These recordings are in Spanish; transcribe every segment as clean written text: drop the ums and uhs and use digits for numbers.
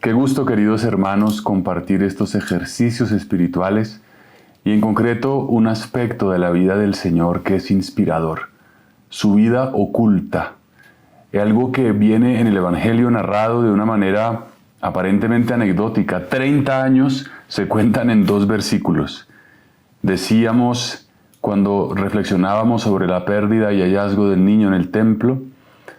Qué gusto, queridos hermanos, compartir estos ejercicios espirituales y en concreto un aspecto de la vida del Señor que es inspirador, su vida oculta. Algo que viene en el Evangelio narrado de una manera aparentemente anecdótica. 30 años se cuentan en 2 versículos. Decíamos, cuando reflexionábamos sobre la pérdida y hallazgo del niño en el templo,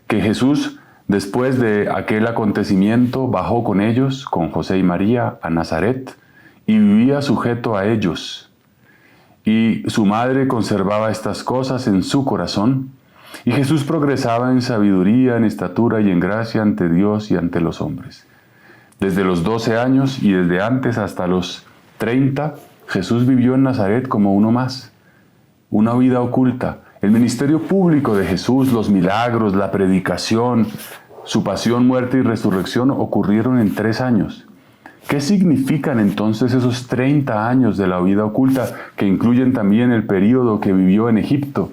que Jesús, después de aquel acontecimiento, bajó con ellos, con José y María, a Nazaret, y vivía sujeto a ellos. Y su madre conservaba estas cosas en su corazón, y Jesús progresaba en sabiduría, en estatura y en gracia ante Dios y ante los hombres. Desde los 12 años y desde antes hasta los 30, Jesús vivió en Nazaret como uno más, una vida oculta. El ministerio público de Jesús, los milagros, la predicación, su pasión, muerte y resurrección ocurrieron en 3 años. ¿Qué significan entonces esos 30 años de la vida oculta que incluyen también el período que vivió en Egipto?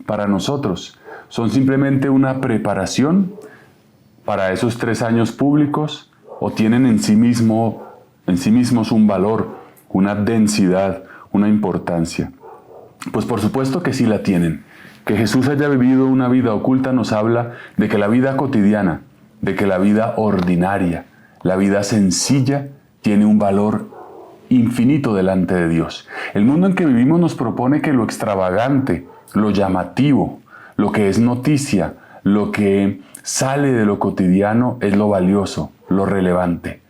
Para nosotros, ¿son simplemente una preparación para esos 3 años públicos o tienen en sí mismos un valor, una densidad, una importancia? Pues por supuesto que sí la tienen. Que Jesús haya vivido una vida oculta nos habla de que la vida cotidiana, de que la vida ordinaria, la vida sencilla, tiene un valor infinito delante de Dios. El mundo en que vivimos nos propone que lo extravagante, lo llamativo, lo que es noticia, lo que sale de lo cotidiano es lo valioso, lo relevante.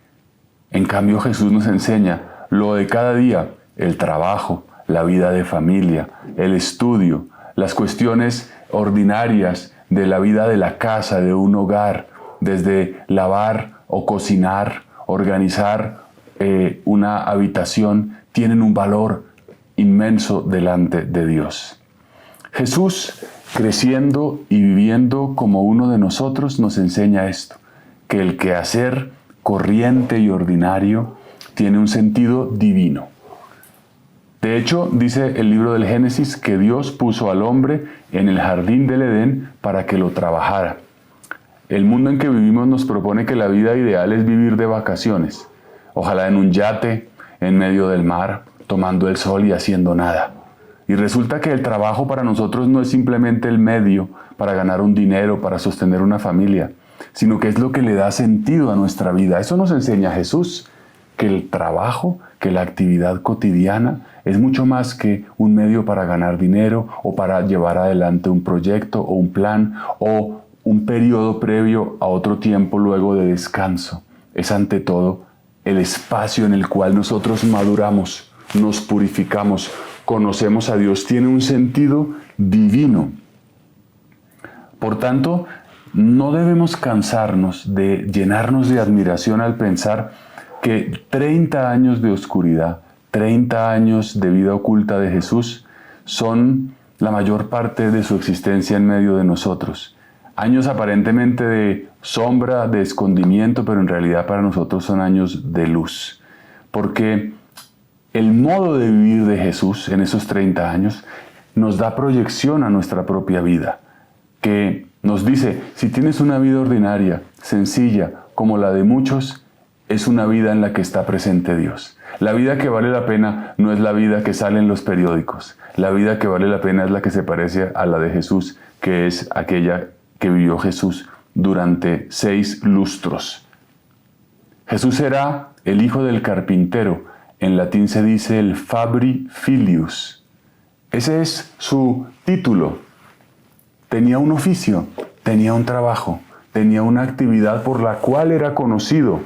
En cambio, Jesús nos enseña lo de cada día, el trabajo, la vida de familia, el estudio, las cuestiones ordinarias de la vida de la casa, de un hogar, desde lavar o cocinar, organizar una habitación, tienen un valor inmenso delante de Dios. Jesús, creciendo y viviendo como uno de nosotros, nos enseña esto, que el quehacer corriente y ordinario tiene un sentido divino. De hecho, dice el libro del Génesis que Dios puso al hombre en el jardín del Edén para que lo trabajara. El mundo en que vivimos nos propone que la vida ideal es vivir de vacaciones, ojalá en un yate, en medio del mar, tomando el sol y haciendo nada. Y resulta que el trabajo para nosotros no es simplemente el medio para ganar un dinero, para sostener una familia, sino que es lo que le da sentido a nuestra vida. Eso nos enseña Jesús, que el trabajo, que la actividad cotidiana es mucho más que un medio para ganar dinero o para llevar adelante un proyecto o un plan o un periodo previo a otro tiempo luego de descanso. Es ante todo el espacio en el cual nosotros maduramos, nos purificamos, conocemos a Dios, tiene un sentido divino. Por tanto, no debemos cansarnos de llenarnos de admiración al pensar que 30 años de oscuridad, 30 años de vida oculta de Jesús son la mayor parte de su existencia en medio de nosotros. Años aparentemente de sombra, de escondimiento, pero en realidad para nosotros son años de luz. Porque el modo de vivir de Jesús en esos 30 años nos da proyección a nuestra propia vida, que nos dice, si tienes una vida ordinaria, sencilla, como la de muchos, es una vida en la que está presente Dios. La vida que vale la pena no es la vida que sale en los periódicos. La vida que vale la pena es la que se parece a la de Jesús, que es aquella que vivió Jesús durante 6 lustros. Jesús era el hijo del carpintero. En latín se dice el Fabri Filius. Ese es su título. Tenía un oficio, tenía un trabajo, tenía una actividad por la cual era conocido,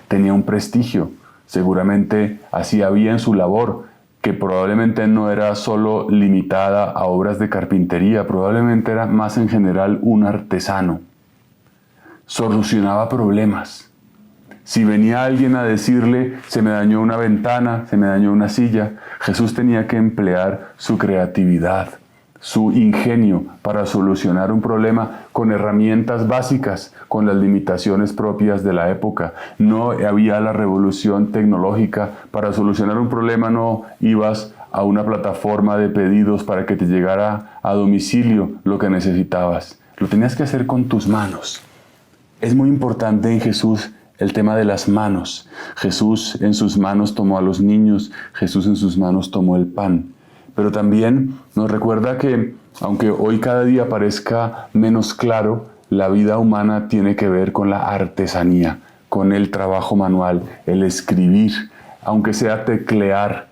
tenía un prestigio. Seguramente hacía bien su labor, que probablemente no era solo limitada a obras de carpintería, probablemente era más en general un artesano. Solucionaba problemas. Si venía alguien a decirle, se me dañó una ventana, se me dañó una silla, Jesús tenía que emplear su creatividad, su ingenio para solucionar un problema con herramientas básicas, con las limitaciones propias de la época. No había la revolución tecnológica. Para solucionar un problema no ibas a una plataforma de pedidos para que te llegara a domicilio lo que necesitabas. Lo tenías que hacer con tus manos. Es muy importante en Jesús el tema de las manos. Jesús en sus manos tomó a los niños, Jesús en sus manos tomó el pan. Pero también nos recuerda que, aunque hoy cada día parezca menos claro, la vida humana tiene que ver con la artesanía, con el trabajo manual, el escribir, aunque sea teclear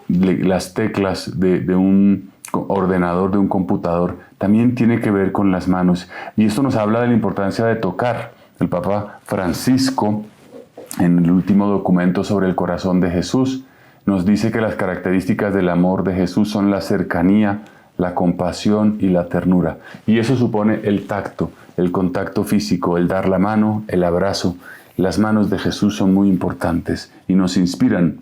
las teclas de un ordenador, de un computador, también tiene que ver con las manos. Y esto nos habla de la importancia de tocar. El Papa Francisco, en el último documento sobre el corazón de Jesús, nos dice que las características del amor de Jesús son la cercanía, la compasión y la ternura. Y eso supone el tacto, el contacto físico, el dar la mano, el abrazo. Las manos de Jesús son muy importantes y nos inspiran.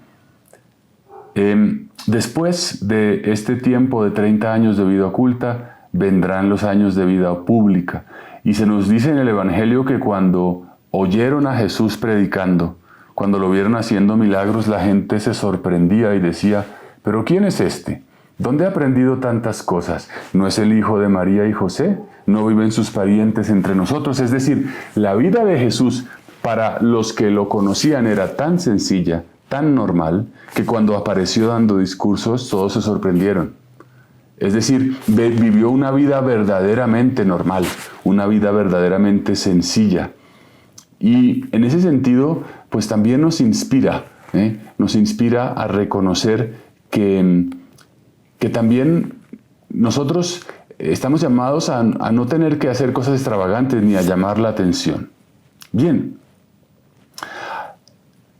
Después de este tiempo de 30 años de vida oculta, vendrán los años de vida pública. Y se nos dice en el Evangelio que cuando oyeron a Jesús predicando, cuando lo vieron haciendo milagros, la gente se sorprendía y decía: ¿pero quién es este? ¿Dónde ha aprendido tantas cosas? ¿No es el hijo de María y José? ¿No viven sus parientes entre nosotros? Es decir, la vida de Jesús para los que lo conocían era tan sencilla, tan normal, que cuando apareció dando discursos todos se sorprendieron. Es decir, vivió una vida verdaderamente normal, una vida verdaderamente sencilla. Y en ese sentido, pues también nos inspira a reconocer que también nosotros estamos llamados a no tener que hacer cosas extravagantes ni a llamar la atención. Bien,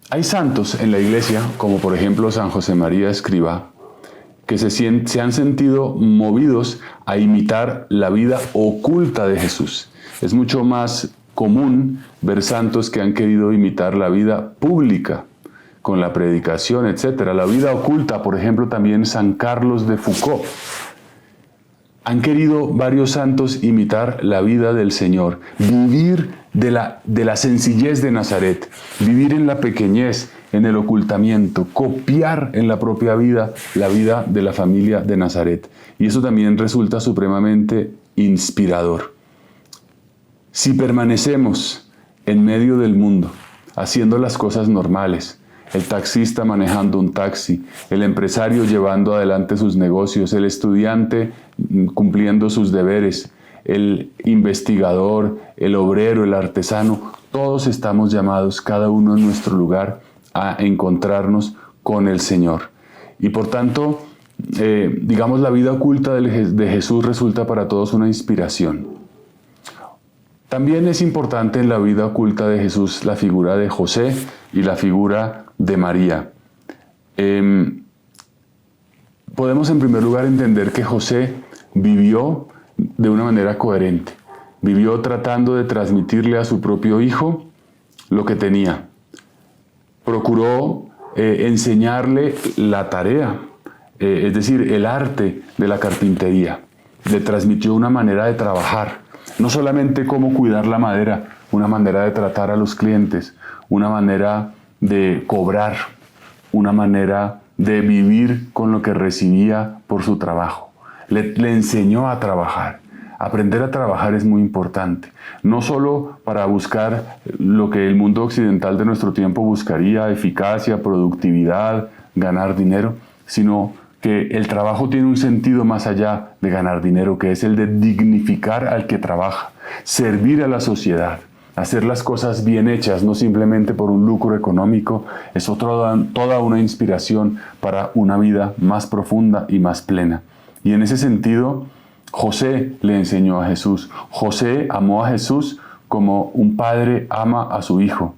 hay santos en la Iglesia, como por ejemplo San José María Escrivá, que se han sentido movidos a imitar la vida oculta de Jesús. Es mucho más común ver santos que han querido imitar la vida pública, con la predicación, etc. La vida oculta, por ejemplo, también San Carlos de Foucauld. Han querido varios santos imitar la vida del Señor, vivir de la sencillez de Nazaret, vivir en la pequeñez, en el ocultamiento, copiar en la propia vida la vida de la familia de Nazaret. Y eso también resulta supremamente inspirador. Si permanecemos en medio del mundo, haciendo las cosas normales, el taxista manejando un taxi, el empresario llevando adelante sus negocios, el estudiante cumpliendo sus deberes, el investigador, el obrero, el artesano, todos estamos llamados, cada uno en nuestro lugar, a encontrarnos con el Señor. Y por tanto, digamos, la vida oculta de Jesús resulta para todos una inspiración. También es importante en la vida oculta de Jesús la figura de José y la figura de María. Podemos en primer lugar entender que José vivió de una manera coherente. Vivió tratando de transmitirle a su propio hijo lo que tenía. Procuró enseñarle la tarea, es decir, el arte de la carpintería. Le transmitió una manera de trabajar, no solamente cómo cuidar la madera, una manera de tratar a los clientes, una manera de cobrar, una manera de vivir con lo que recibía por su trabajo. Le enseñó a trabajar. Aprender a trabajar es muy importante, no solo para buscar lo que el mundo occidental de nuestro tiempo buscaría, eficacia, productividad, ganar dinero, sino que el trabajo tiene un sentido más allá de ganar dinero, que es el de dignificar al que trabaja, servir a la sociedad, hacer las cosas bien hechas, no simplemente por un lucro económico, es toda una inspiración para una vida más profunda y más plena. Y en ese sentido, José le enseñó a Jesús. José amó a Jesús como un padre ama a su hijo.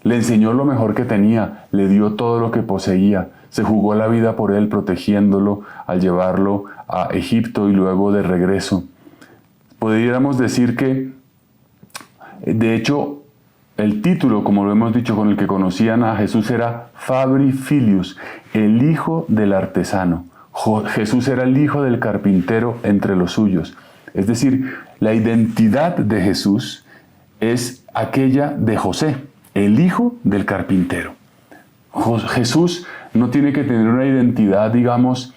Le enseñó lo mejor que tenía, le dio todo lo que poseía. Se jugó la vida por él, protegiéndolo al llevarlo a Egipto y luego de regreso. Podríamos decir que, de hecho, el título, como lo hemos dicho, con el que conocían a Jesús era Fabri Filius, el hijo del artesano. Jesús era el hijo del carpintero entre los suyos. Es decir, la identidad de Jesús es aquella de José, el hijo del carpintero. Jesús no tiene que tener una identidad, digamos,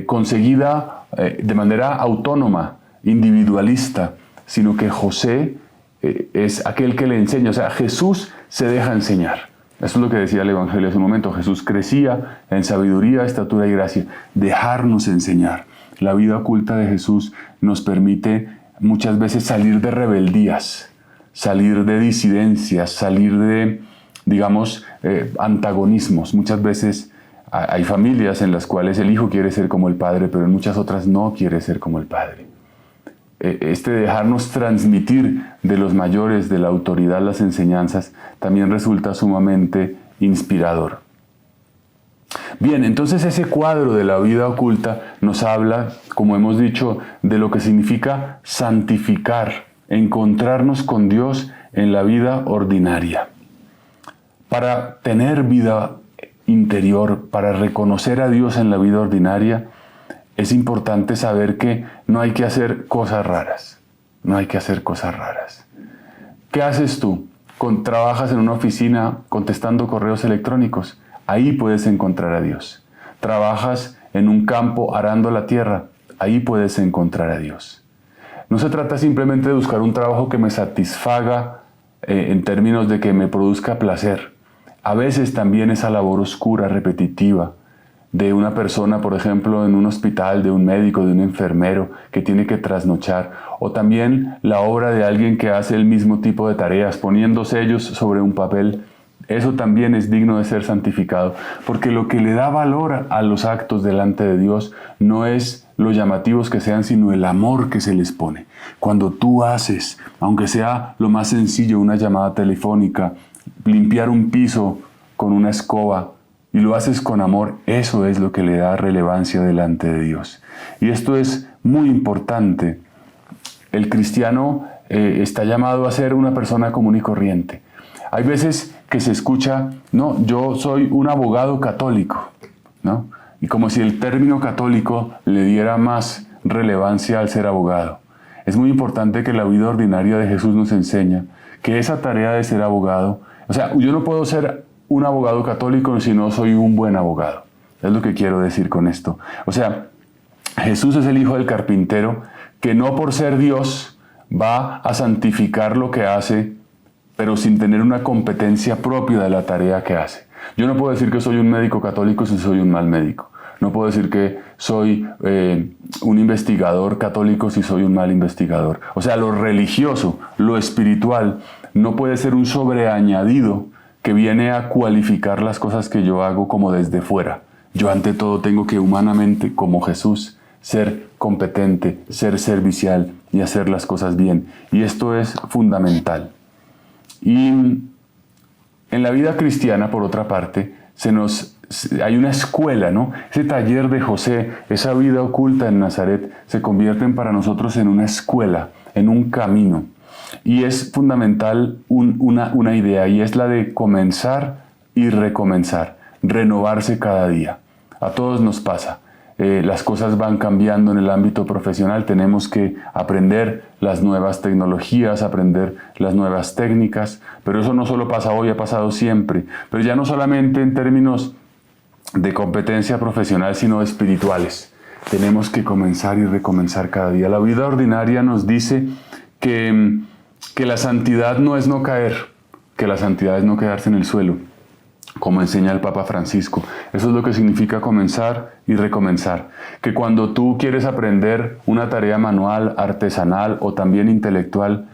conseguida de manera autónoma, individualista, sino que José es aquel que le enseña. O sea, Jesús se deja enseñar. Eso es lo que decía el Evangelio hace un momento. Jesús crecía en sabiduría, estatura y gracia. Dejarnos enseñar. La vida oculta de Jesús nos permite muchas veces salir de rebeldías, salir de disidencias, salir de, digamos, antagonismos. Muchas veces hay familias en las cuales el hijo quiere ser como el padre, pero en muchas otras no quiere ser como el padre. Este dejarnos transmitir de los mayores, de la autoridad, las enseñanzas, también resulta sumamente inspirador. Bien, entonces ese cuadro de la vida oculta nos habla, como hemos dicho, de lo que significa santificar, encontrarnos con Dios en la vida ordinaria. Para tener vida interior, para reconocer a Dios en la vida ordinaria, es importante saber que no hay que hacer cosas raras. No hay que hacer cosas raras. ¿Qué haces tú? Trabajas en una oficina contestando correos electrónicos. Ahí puedes encontrar a Dios. Trabajas en un campo arando la tierra. Ahí puedes encontrar a Dios. No se trata simplemente de buscar un trabajo que me satisfaga en términos de que me produzca placer. A veces también esa labor oscura, repetitiva, de una persona, por ejemplo, en un hospital, de un médico, de un enfermero que tiene que trasnochar, o también la obra de alguien que hace el mismo tipo de tareas, poniendo sellos sobre un papel. Eso también es digno de ser santificado, porque lo que le da valor a los actos delante de Dios no es lo llamativos que sean, sino el amor que se les pone. Cuando tú haces, aunque sea lo más sencillo, una llamada telefónica, limpiar un piso con una escoba, y lo haces con amor, eso es lo que le da relevancia delante de Dios. Y esto es muy importante. El cristiano está llamado a ser una persona común y corriente. Hay veces que se escucha, no, yo soy un abogado católico, ¿no? Y como si el término católico le diera más relevancia al ser abogado. Es muy importante que la vida ordinaria de Jesús nos enseña que esa tarea de ser abogado, o sea, yo no puedo ser un abogado católico si no soy un buen abogado. Es lo que quiero decir con esto. O sea, Jesús es el hijo del carpintero que no por ser Dios va a santificar lo que hace, pero sin tener una competencia propia de la tarea que hace. Yo no puedo decir que soy un médico católico si soy un mal médico. No puedo decir que soy un investigador católico si soy un mal investigador. O sea, lo religioso, lo espiritual, no puede ser un sobreañadido que viene a cualificar las cosas que yo hago como desde fuera. Yo ante todo tengo que humanamente, como Jesús, ser competente, ser servicial y hacer las cosas bien. Y esto es fundamental. Y en la vida cristiana, por otra parte, hay una escuela, ¿no? Ese taller de José, esa vida oculta en Nazaret, se convierten para nosotros en una escuela, en un camino. Y es fundamental una idea, y es la de comenzar y recomenzar, renovarse cada día. A todos nos pasa. Las cosas van cambiando en el ámbito profesional, tenemos que aprender las nuevas tecnologías, aprender las nuevas técnicas, pero eso no solo pasa hoy, ha pasado siempre. Pero ya no solamente en términos de competencia profesional, sino espirituales. Tenemos que comenzar y recomenzar cada día. La vida ordinaria nos dice que la santidad no es no caer, que la santidad es no quedarse en el suelo, como enseña el Papa Francisco. Eso es lo que significa comenzar y recomenzar. Que cuando tú quieres aprender una tarea manual, artesanal o también intelectual,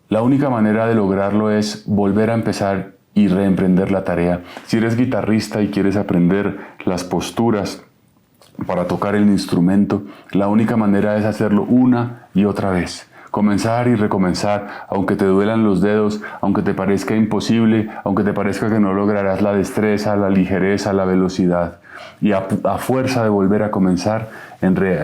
la única manera de lograrlo es volver a empezar y reemprender la tarea. Si eres guitarrista y quieres aprender las posturas para tocar el instrumento, la única manera es hacerlo una y otra vez. Comenzar y recomenzar, aunque te duelan los dedos, aunque te parezca imposible, aunque te parezca que no lograrás la destreza, la ligereza, la velocidad. Y a fuerza de volver a comenzar,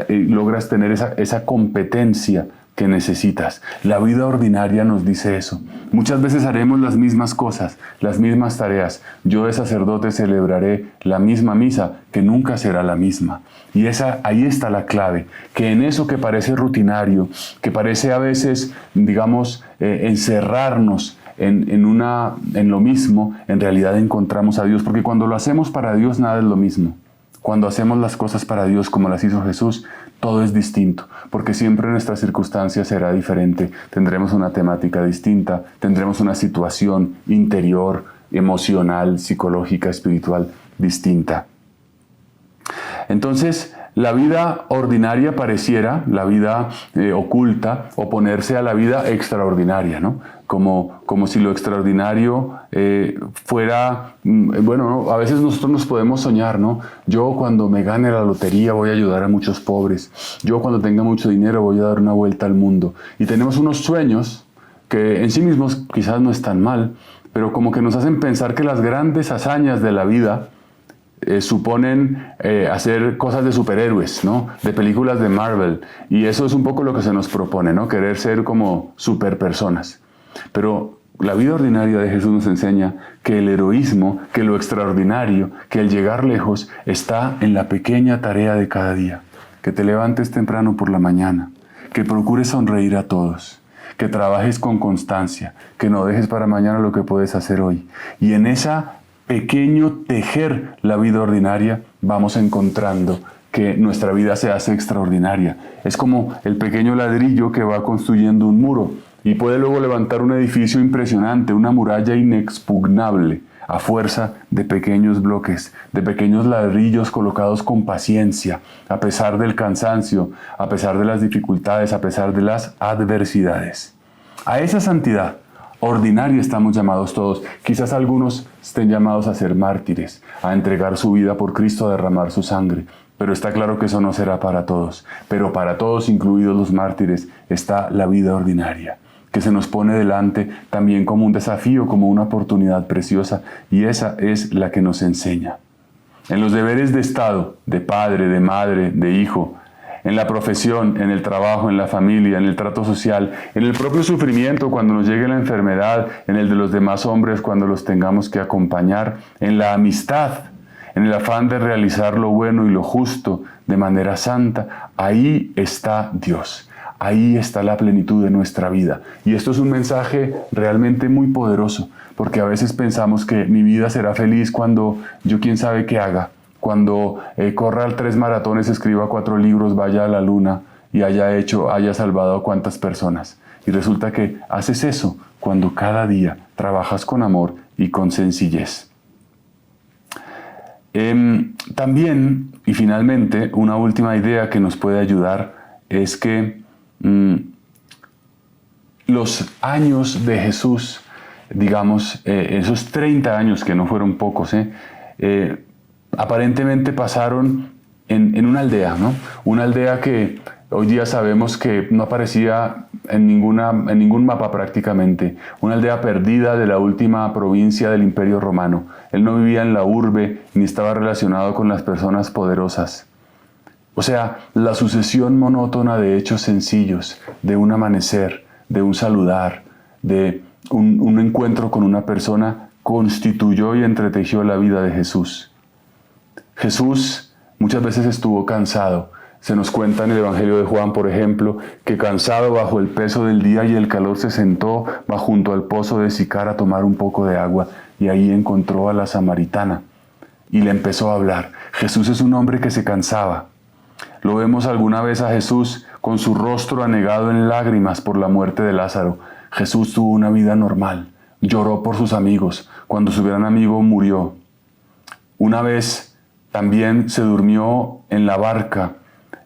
logras tener esa competencia que necesitas. La vida ordinaria nos dice eso. Muchas veces haremos las mismas cosas, las mismas tareas. Yo de sacerdote celebraré la misma misa, que nunca será la misma. Y ahí está la clave, que en eso que parece rutinario, que parece a veces, digamos, encerrarnos en lo mismo, en realidad encontramos a Dios. Porque cuando lo hacemos para Dios, nada es lo mismo. Cuando hacemos las cosas para Dios como las hizo Jesús, todo es distinto, porque siempre nuestra circunstancia será diferente, tendremos una temática distinta, tendremos una situación interior, emocional, psicológica, espiritual distinta. Entonces, la vida ordinaria pareciera, la vida oculta, oponerse a la vida extraordinaria, ¿no? Como si lo extraordinario fuera, bueno, a veces nosotros nos podemos soñar, ¿no? Yo cuando me gane la lotería voy a ayudar a muchos pobres. Yo cuando tenga mucho dinero voy a dar una vuelta al mundo. Y tenemos unos sueños que en sí mismos quizás no están mal, pero como que nos hacen pensar que las grandes hazañas de la vida suponen hacer cosas de superhéroes, ¿no? De películas de Marvel. Y eso es un poco lo que se nos propone, ¿no? Querer ser como superpersonas. Pero la vida ordinaria de Jesús nos enseña que el heroísmo, que lo extraordinario, que el llegar lejos está en la pequeña tarea de cada día. Que te levantes temprano por la mañana, que procures sonreír a todos, que trabajes con constancia, que no dejes para mañana lo que puedes hacer hoy. Y en esa pequeño tejer la vida ordinaria, vamos encontrando que nuestra vida se hace extraordinaria. Es como el pequeño ladrillo que va construyendo un muro y puede luego levantar un edificio impresionante, una muralla inexpugnable, a fuerza de pequeños bloques, de pequeños ladrillos colocados con paciencia, a pesar del cansancio, a pesar de las dificultades, a pesar de las adversidades. A esa santidad ordinaria estamos llamados todos. Quizás algunos estén llamados a ser mártires, a entregar su vida por Cristo, a derramar su sangre. Pero está claro que eso no será para todos. Pero para todos, incluidos los mártires, está la vida ordinaria, que se nos pone delante también como un desafío, como una oportunidad preciosa. Y esa es la que nos enseña. En los deberes de Estado, de padre, de madre, de hijo, en la profesión, en el trabajo, en la familia, en el trato social, en el propio sufrimiento cuando nos llegue la enfermedad, en el de los demás hombres cuando los tengamos que acompañar, en la amistad, en el afán de realizar lo bueno y lo justo de manera santa, ahí está Dios. Ahí está la plenitud de nuestra vida. Y esto es un mensaje realmente muy poderoso, porque a veces pensamos que mi vida será feliz cuando yo quién sabe qué haga. Cuando corra 3 maratones, escriba 4 libros, vaya a la luna y haya salvado a cuántas personas. Y resulta que haces eso cuando cada día trabajas con amor y con sencillez. También, y finalmente, una última idea que nos puede ayudar es que los años de Jesús, digamos, esos 30 años que no fueron pocos, aparentemente pasaron en una aldea, ¿no? Una aldea que hoy día sabemos que no aparecía en ningún mapa prácticamente. Una aldea perdida de la última provincia del Imperio Romano. Él no vivía en la urbe ni estaba relacionado con las personas poderosas. O sea, la sucesión monótona de hechos sencillos, de un amanecer, de un saludar, de un encuentro con una persona, constituyó y entretejió la vida de Jesús. Jesús muchas veces estuvo cansado. Se nos cuenta en el Evangelio de Juan, por ejemplo, que cansado bajo el peso del día y el calor se sentó junto al pozo de Sicar a tomar un poco de agua y ahí encontró a la samaritana y le empezó a hablar. Jesús es un hombre que se cansaba. Lo vemos alguna vez a Jesús con su rostro anegado en lágrimas por la muerte de Lázaro. Jesús tuvo una vida normal. Lloró por sus amigos. Cuando su gran amigo murió. Una vez también se durmió en la barca,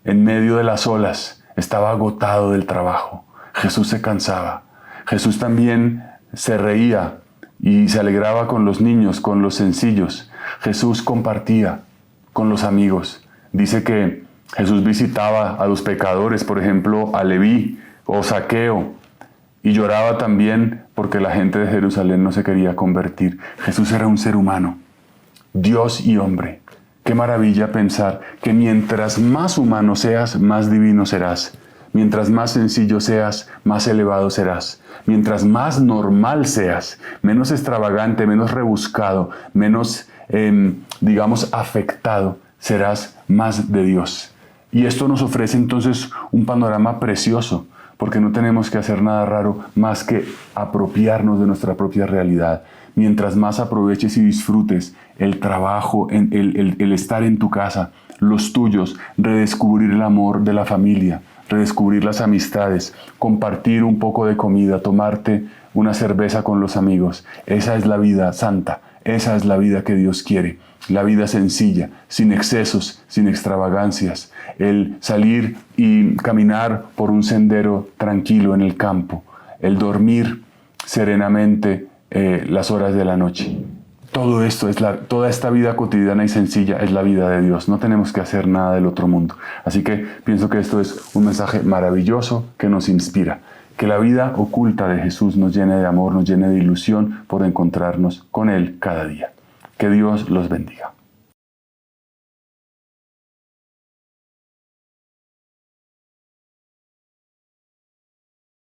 en medio de las olas. Estaba agotado del trabajo. Jesús se cansaba. Jesús también se reía y se alegraba con los niños, con los sencillos. Jesús compartía con los amigos. Dice que Jesús visitaba a los pecadores, por ejemplo, a Leví o Zaqueo, y lloraba también porque la gente de Jerusalén no se quería convertir. Jesús era un ser humano, Dios y hombre. Qué maravilla pensar que mientras más humano seas, más divino serás. Mientras más sencillo seas, más elevado serás. Mientras más normal seas, menos extravagante, menos rebuscado, menos, afectado, serás más de Dios. Y esto nos ofrece entonces un panorama precioso, porque no tenemos que hacer nada raro más que apropiarnos de nuestra propia realidad. Mientras más aproveches y disfrutes el trabajo, el estar en tu casa, los tuyos, redescubrir el amor de la familia, redescubrir las amistades, compartir un poco de comida, tomarte una cerveza con los amigos. Esa es la vida santa, esa es la vida que Dios quiere. La vida sencilla, sin excesos, sin extravagancias. El salir y caminar por un sendero tranquilo en el campo. El dormir serenamente las horas de la noche. Todo esto toda esta vida cotidiana y sencilla es la vida de Dios. No tenemos que hacer nada del otro mundo. Así que pienso que esto es un mensaje maravilloso que nos inspira. Que la vida oculta de Jesús nos llene de amor, nos llene de ilusión por encontrarnos con Él cada día. Que Dios los bendiga.